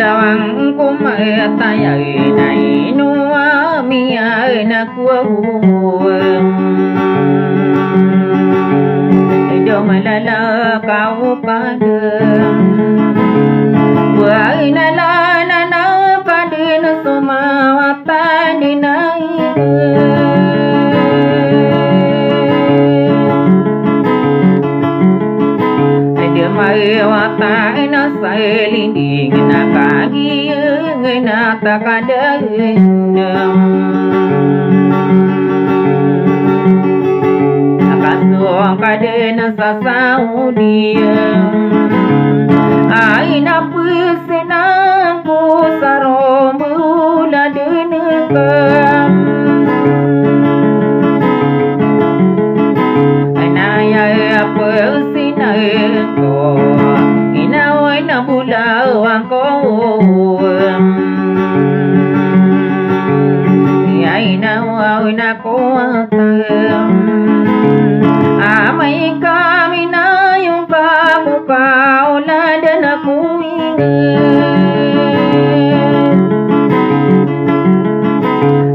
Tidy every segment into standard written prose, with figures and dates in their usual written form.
lawang kumatayay na inuamiyay na kuwawang do malalakaw padang buhay nalana na kadin sumawatan dinay may watay na sa ilinging nakagiyang natakadain nakasuang ka din sa Saudi ay napisinang ko sa romula din ka ko inaway na bulawan ko inaway na ko amay kami na yung kabukaulad na kuwingin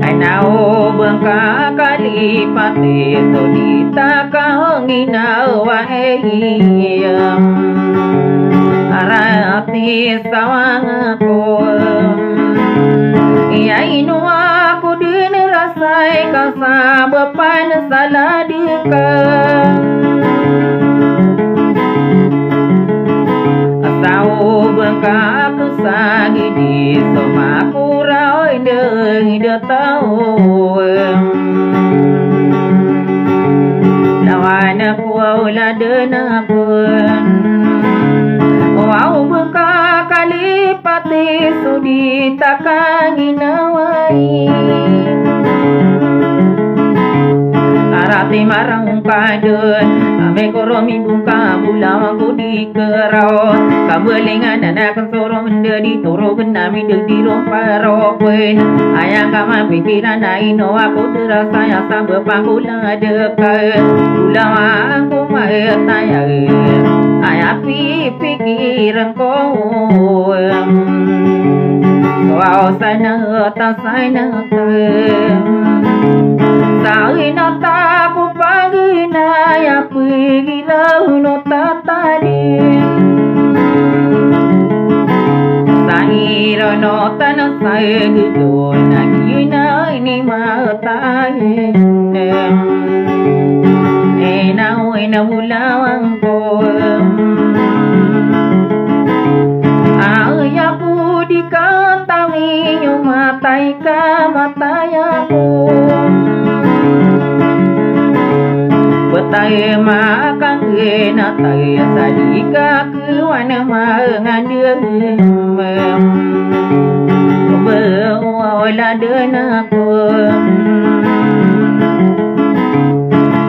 ay naubang kakalipati so dita kang inaway arati sawang ko iyay inuwa ko din rasay kasabapan saladika asaubang kakusagidi sumakuraw ida tao lawan ako wala din ako wow bekakalipati sudita kang inaway arati marang kadun ame koromi buka bulawang kudi kerau kabelingan anak soro mendedi toro genami dediro parokwen ayang kama pikiran aino aku terasa yang sambe pangkula dekat bulawang kumaya tayang ayapi pikiran ko wow sana ta sana na ta ko pagina ya pigilaw no tatali sahiro no tanasay gudo nagina ini matahin na bulawang ko ay ako di ka tawin yung matay ka matay ako batay makang natay sa di ka kuwan mangandir wala din ako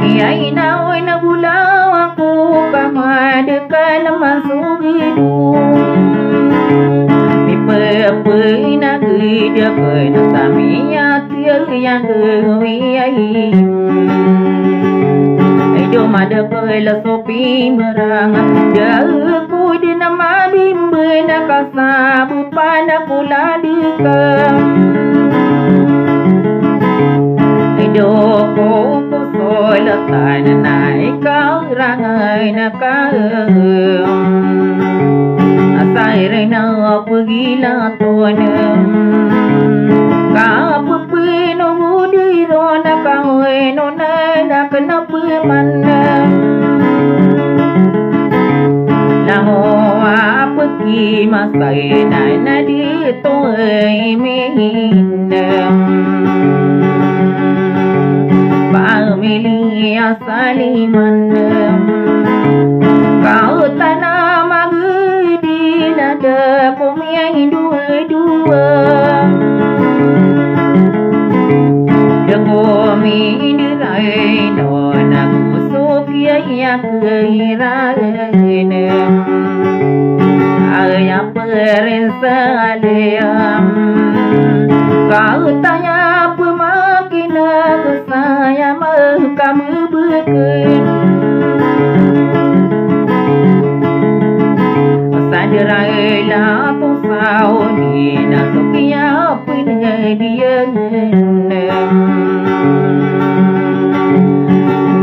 iyay naway na bulaw ako kamadakal masuk hidung ipapay na gidapay na samiya tiyak yang gawiyay ay dumadapay la sopi merang dahu di nama bimbe na kasabu pada kula dikam Doko kusola tanay karangay na Asay rin na pagila tonam Kapapino mudiro na kahino na nakanapamanam Lango apagi masay na dito ay mihinam Pamilya salimanam Kau tanah magdi nada pumiyay dua-dua Dekomi diray no nagusok yaya kairaranam Aya perinsalayam Kau tanya pemakina saya kamu berken Sadarailah tu sauni nasukia penhadian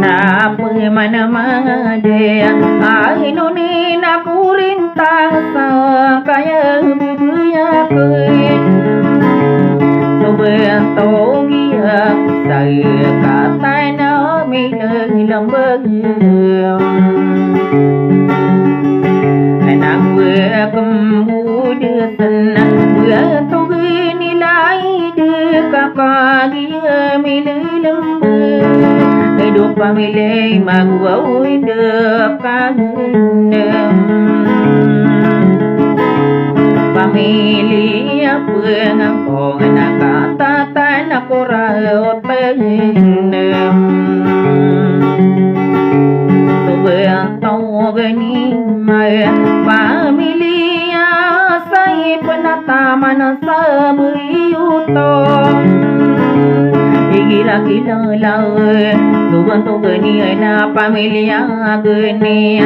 Napa mana-mana dia Ainuni nak rintang Kaya bebuya kuit Sobentong ia Saya kata nami lembang Anak berkemudian senang Bertugi nilai Dekakak dia milih lembang Hidup pamilih magwau dekat Pamilih apa ngapong Anak kata tanah korau penem Sobentong geni maya Pamilih saya penataman sabuyutong Gila-gila lawe Subantong geni na pamilya geni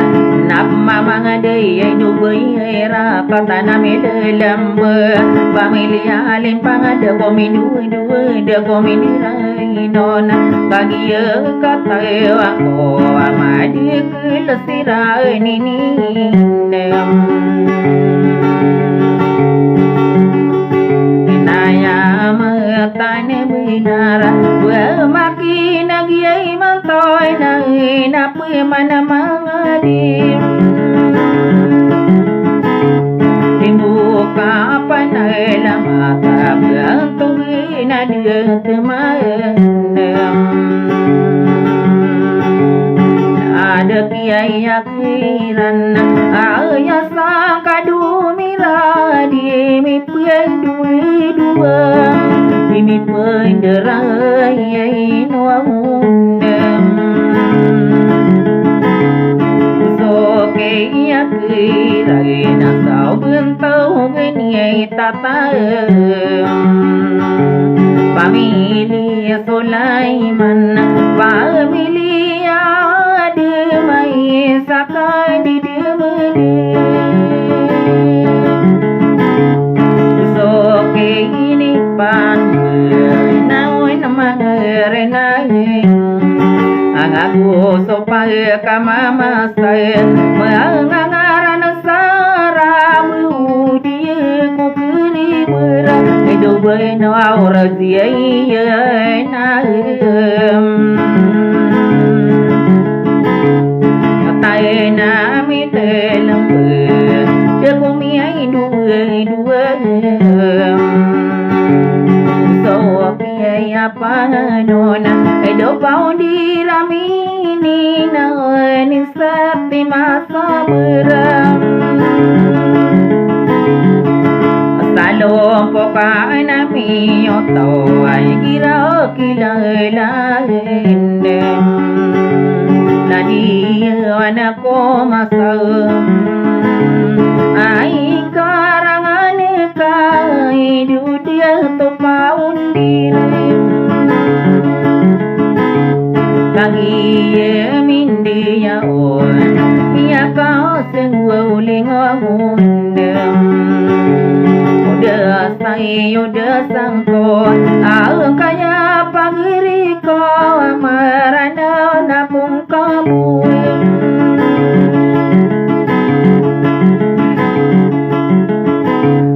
Nap mamang aday ay dubay ay rapata na milalamba Pamilya limpang ada kominu-dua Da kominiray nona Kagiya katayo ako Amadi kelasira nininem Tanya binara Makin nagyay mantoy Na inapoy manamangadi Timbuka pa na ilang mata Bantugin na diyan tumayanam Ada kiyay akiran Ayas sa kadumira Di mipay dua-dua Ini penderai nuangundam Soke ya kirai nasau bentau geniai tatam Pamilya Sulaiman Pamilya Demai Sakai di demede Soke ini pan Angaku supaya kamama saya Mengangaran saramu Dia ku kini berang Hidup benar razia naem Katai nami telember Dia ku miai dua So kiai apa nona Edo pau di ramini na ni sati masa beram Salom poka nami oto ay kira kilalain Ladi anako masam Ay karangan kai dudia to paun diri Lagi mindi ya on ya kau sengwa uling yuda sangko ang kaya pagiri ko marana na pong kabuhi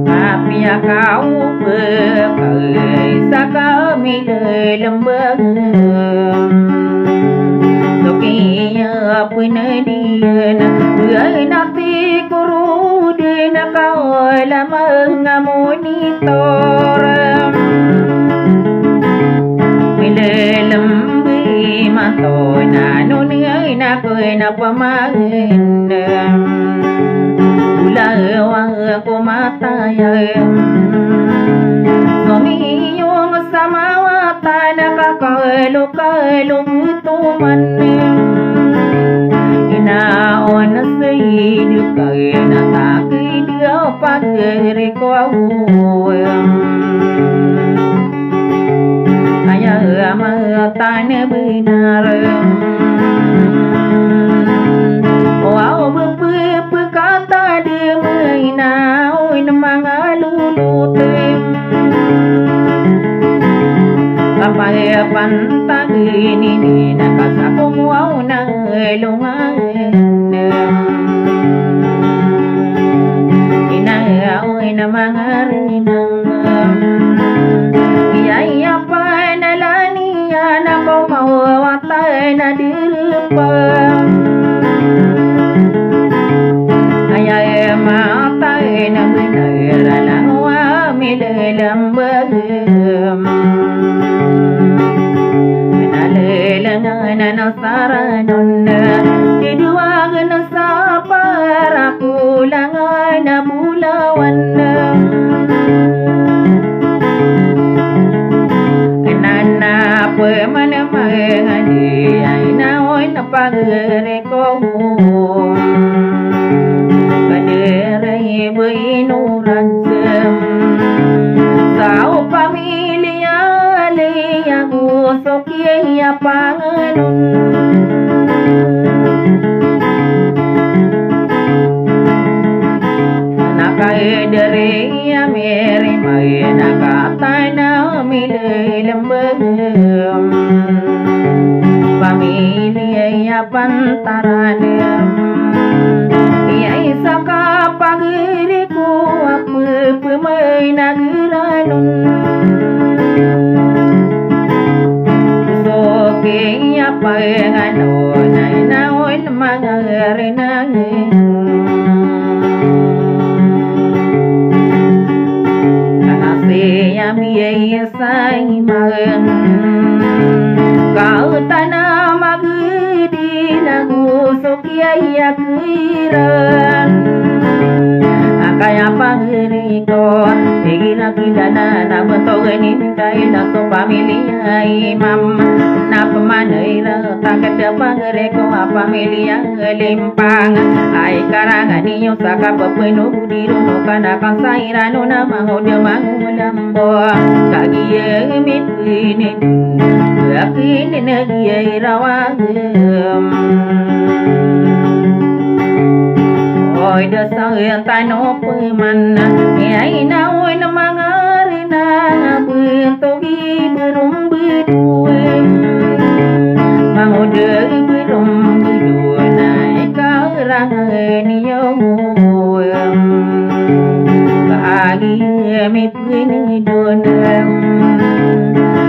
apia kau bekai sa kami lembang Sokinya punadian Buai nakti kurudin Kawala mga monitor Milalambi mato na Nunay na ko'y napamagin Ulawang kumatayang Sumiyong samawata Nakakalo-kalong tuman Inaon na sa hidup Kaya natakid ka pagkiri ko Kaya mata na benar Wow berkata demay na Oy na mga lulutin Kapag pantagin ini nakasakong wow na lungan Inaoy na mga rinang Iyaya pa nalanian ako mawawatay na diripang Ayay matay na binayaralang wamilalambag Nalalangan na nasaranon na Diduwagan na sa parakulangan na bulawan na Nanap manamahani ay naoy na pagrekong Kaderay buinuransam Sa pamilya aliyang usok iya panganon Nakaidari amiri may nakatana mililambang Pamilya pantaranam Iya'y sa kapagiri ko Apa may nagiranon So kaya panganon Ay naon mga rinangin Yami say magan Kau tanah magdi Nagusok yaya kiran Kaya pagiri ko Tigina kidana na bentoganin Dahil na so pamilya imam Na pemanay na Takat pagiri ko Pamilya limpang Ay karangan niyo sa kapapinuh Diruno kanakang sairano na Mahuda mangulambo Kagiya mitwinin Akin nagyay rawagam Oy dasang tanong paman Ay naoy na mga rinang Bentogi berumbiduwe Mahuda berumbiduwe Na ikarangan niyo Kaagi mitwinidon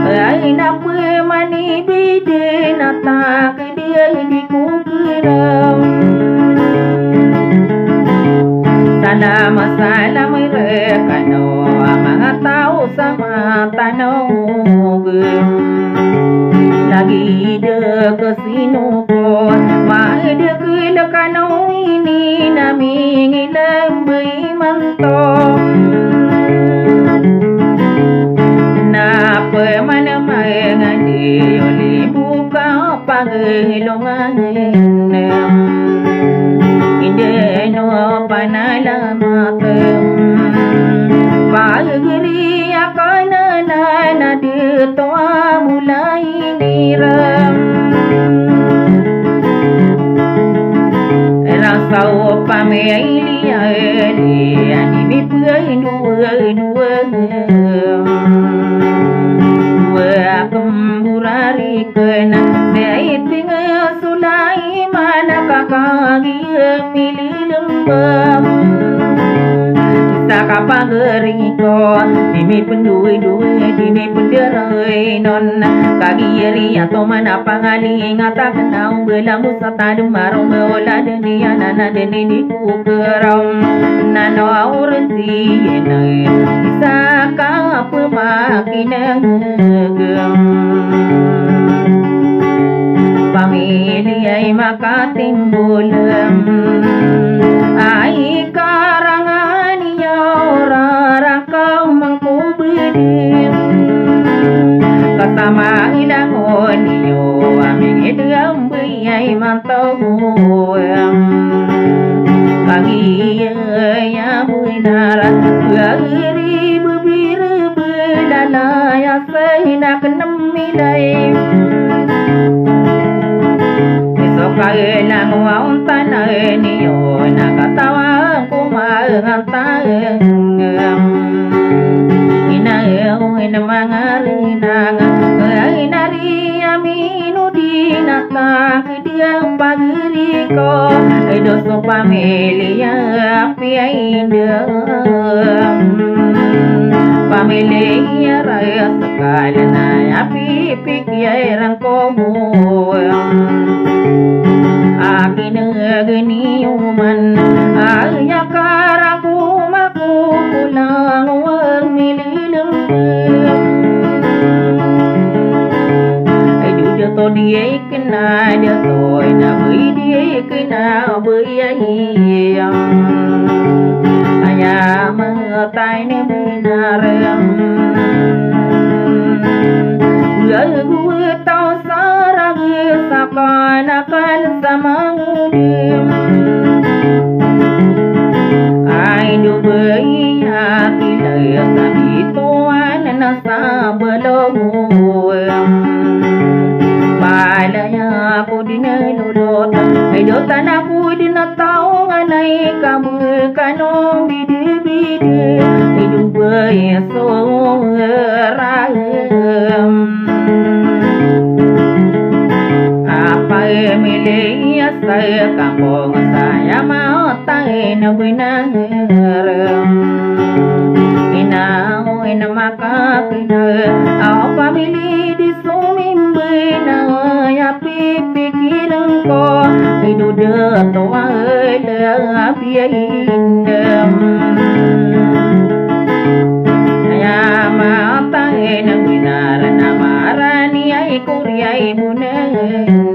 Ay napamani bide Natak dia di kukiram Salam rekano mga tao sa matanong Lagi dekasino ko Maedekilakano ini naming ilambay manto Napamanamay nga di buka pagilungan Hindi no panalamatem Pagiri akana na dito mulai niram Rasau pamiliya Ani mi pagay nuwa Kapageriko dimi pendui-dui dimi penderai non kagiri atau mana pangali ngata kenau belamu sata demarong beola dunia nana deni di kukerau nano aursi nai bisa kapa makineng pamilya maka timbul ai karangan ya orang kau mengkubedin kasama ilangon yo aming idam biyai mantau pagi ya buinara gari bibir belala ya sehina kenem milai Kailang waun tanah niyo nakatawa kumahantaeng inaew inamangarinang inari aminu dinata kediang pagiriko doso pamilya piaindem pamilya raya sekalana api pikiran komo akin geni uman ayah karaku maku pulang mililem dia to dia kena dia to na bui dia kena bui ayam ayam tai ne binaram gue tau sarang seakan-akan sama udim ai du bui hati laya sabi tuan nasa belum balanya aku dineludot ai dotan aku dinatau nganai kamu kanong bide-bide hidup beso rahim apa milia saya kampung saya mau tain benar inau ina maka kena apa mili di sumim benar ya pikiran ko hidup dia tua le biaindem ya mau tain benar namarani ai kuriai munem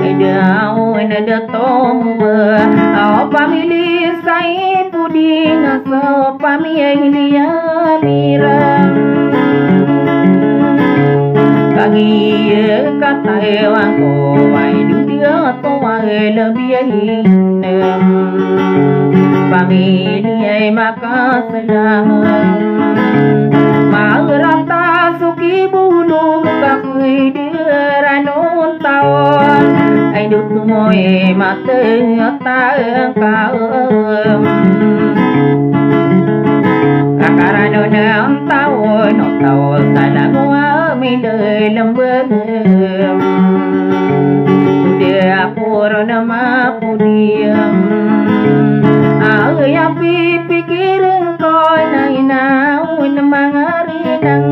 edau ena tomu au pamili sai puding so pamilya miram kagi kata ewang ko ai dunia to ai lebihin pamilya maka selamat magrata suki bulu kakui diranon tawon ai được ngồi mà tên ta cao karano nam tao no tao sana gua mi đời lâm bơ dia puro nama pudiam ya pikirin ko na inaun mangarinang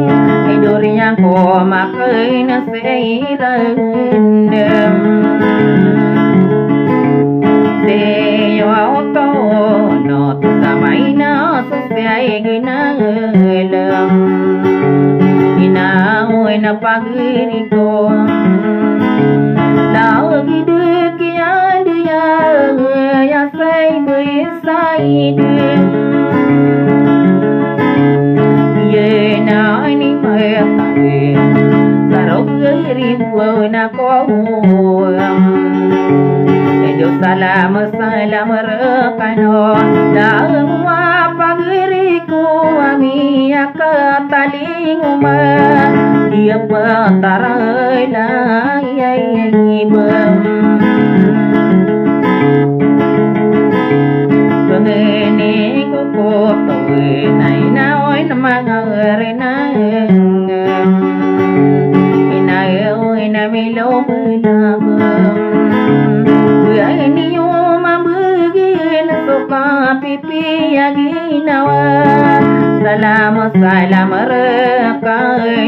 idurnya ko makai na seirandem seyo auto no tu samai na sosiai ginalam inaun na pagiri ko lagi dekian dia ya say beside ye na ni mai tae sarok ribu na ko Dios salam salam rekano dalam pagiriku ami akataling dia patarai lai ibam pengene ko toy nai naoi namangare ina milo ini uma begin soka pipi ya ca ơi